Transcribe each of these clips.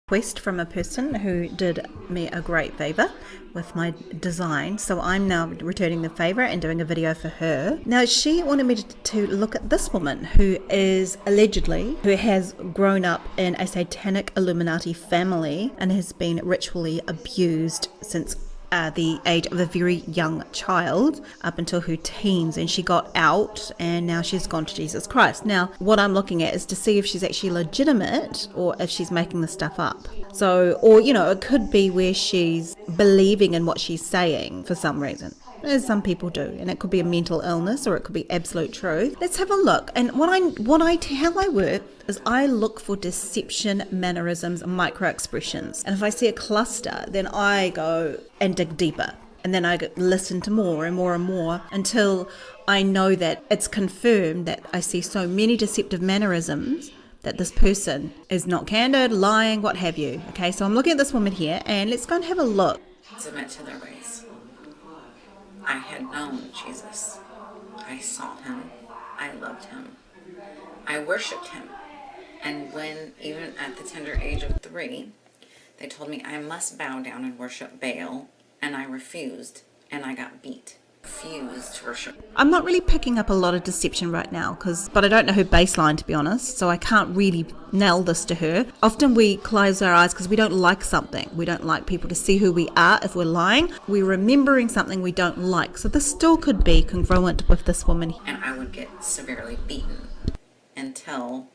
Request from a person who did me a great favour with my design, so I'm now returning the favour and doing a video for her. Now she wanted me to look at this woman who who has grown up in a satanic Illuminati family and has been ritually abused since the age of a very young child up until her teens, and she got out and now she's gone to Jesus Christ. Now what I'm looking at is to see if she's actually legitimate or if she's making this stuff up. So, or it could be where she's believing in what she's saying for some reason, as some people do, and it could be a mental illness or it could be absolute truth. Let's have a look. And how I work is I look for deception, mannerisms, and micro expressions. And if I see a cluster, then I go and dig deeper. And then I listen to more and more and more until I know that it's confirmed that I see so many deceptive mannerisms that this person is not candid, lying, what have you. Okay, so I'm looking at this woman here, and let's go and have a look. Submit to their ways. I had known Jesus. I saw him. I loved him. I worshipped him. And when, even at the tender age of 3, they told me I must bow down and worship Baal, and I refused, and I got beat. Refused to worship. I'm not really picking up a lot of deception right now, but I don't know her baseline, to be honest, so I can't really nail this to her. Often we close our eyes because we don't like something. We don't like people to see who we are if we're lying. We're remembering something we don't like. So this still could be congruent with this woman. And I would get severely beaten until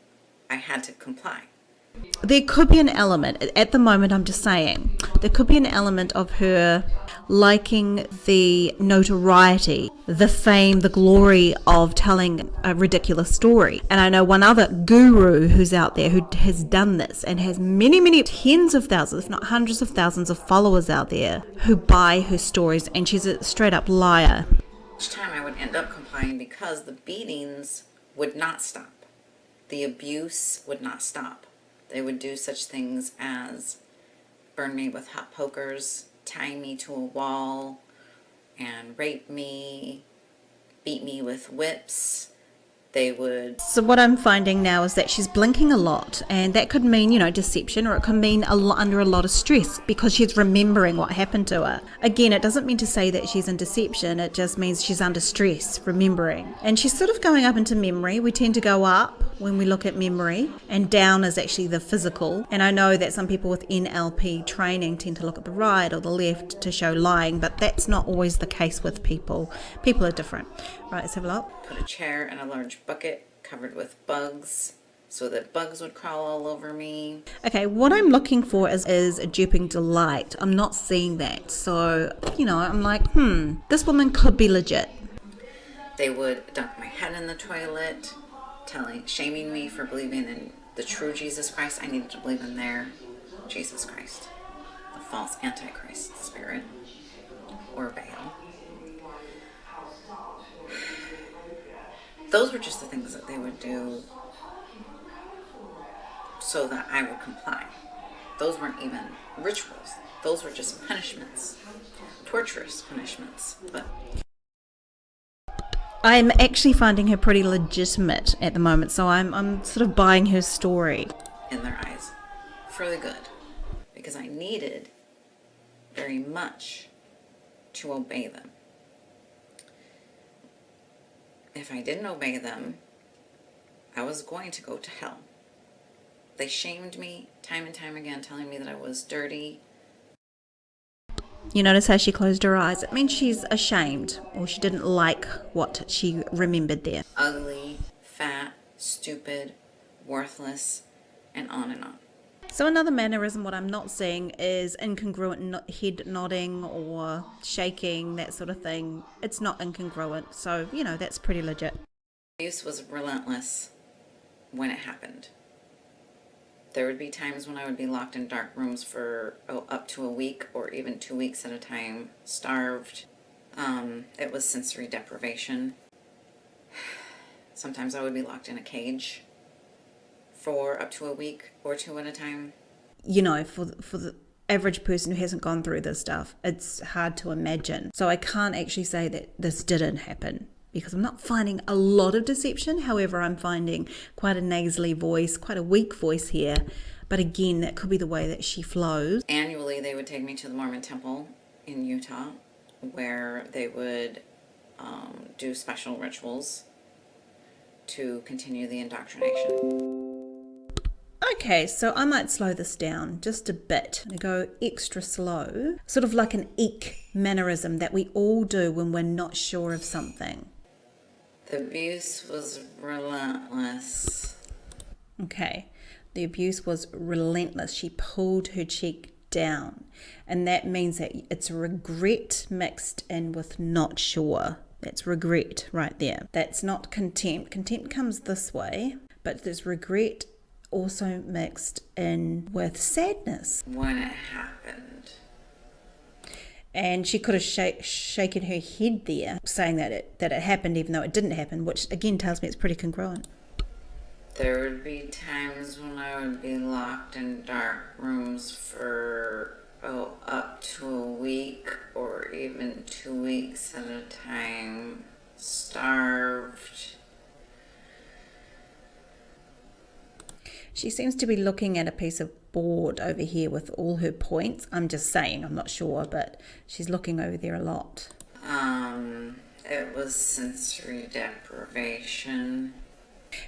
I had to comply. There could be an element, at the moment I'm just saying, there could be an element of her liking the notoriety, the fame, the glory of telling a ridiculous story. And I know one other guru who's out there who has done this and has many tens of thousands, if not hundreds of thousands of followers out there who buy her stories, and she's a straight up liar. Each time I would end up complying because the beatings would not stop. The abuse would not stop. They would do such things as burn me with hot pokers, tie me to a wall, and rape me, beat me with whips. They would... So what I'm finding now is that she's blinking a lot, and that could mean, deception, or it could mean under a lot of stress because she's remembering what happened to her. Again, it doesn't mean to say that she's in deception, it just means she's under stress, remembering. And she's sort of going up into memory. We tend to go up when we look at memory, and down is actually the physical. And I know that some people with NLP training tend to look at the right or the left to show lying, but that's not always the case with people. People are different. Right, let's have a look. Put a chair in a large bucket covered with bugs so that bugs would crawl all over me. Okay, what I'm looking for is a duping delight. I'm not seeing that. So, I'm like, this woman could be legit. They would dunk my head in the toilet, shaming me for believing in the true Jesus Christ. I needed to believe in their Jesus Christ, the false Antichrist spirit, or Baal. Those were just the things that they would do so that I would comply. Those weren't even rituals. Those were just punishments, torturous punishments. But I'm actually finding her pretty legitimate at the moment, so I'm sort of buying her story. In their eyes, for the good, because I needed very much to obey them. If I didn't obey them, I was going to go to hell. They shamed me time and time again, telling me that I was dirty. You notice how she closed her eyes? It means she's ashamed, or she didn't like what she remembered there. Ugly, fat, stupid, worthless, and on and on. So another mannerism, what I'm not seeing is incongruent head nodding or shaking, that sort of thing. It's not incongruent, so, that's pretty legit. Abuse was relentless when it happened. There would be times when I would be locked in dark rooms for up to a week or even 2 weeks at a time, starved. It was sensory deprivation. Sometimes I would be locked in a cage for up to a week or 2 at a time. For the average person who hasn't gone through this stuff, it's hard to imagine. So I can't actually say that this didn't happen. because I'm not finding a lot of deception. However, I'm finding quite a nasally voice, quite a weak voice here. But again, that could be the way that she flows. Annually, they would take me to the Mormon temple in Utah, where they would do special rituals to continue the indoctrination. Okay, so I might slow this down just a bit and go extra slow, sort of like an eek mannerism that we all do when we're not sure of something. The abuse was relentless. Okay, the abuse was relentless. She pulled her cheek down, and that means that it's regret mixed in with not sure. That's regret right there. That's not contempt. Contempt comes this way, but there's regret also mixed in with sadness. When it happened. And she could have shaken her head there, saying that it happened even though it didn't happen, which again tells me it's pretty congruent. There would be times when I would be locked in dark rooms for up to a week or even 2 weeks at a time, starved. She seems to be looking at a piece of board over here with all her points. I'm just saying, I'm not sure, but she's looking over there a lot. It was sensory deprivation.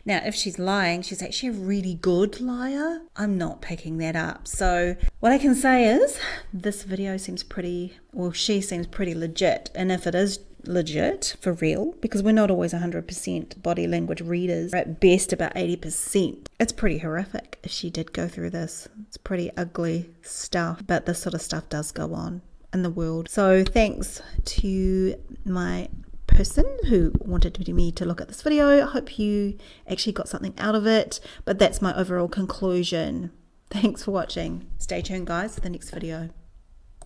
Now, if she's lying, she's actually a really good liar. I'm not picking that up. So what I can say is this video seems pretty, well, she seems pretty legit. And if it is legit, for real, because we're not always 100% body language readers, we're at best about 80%. It's pretty horrific if she did go through this. It's pretty ugly stuff, but this sort of stuff does go on in the world. So thanks to my person who wanted me to look at this video. I hope you actually got something out of it, but that's my overall conclusion. Thanks for watching. Stay tuned, guys, for the next video.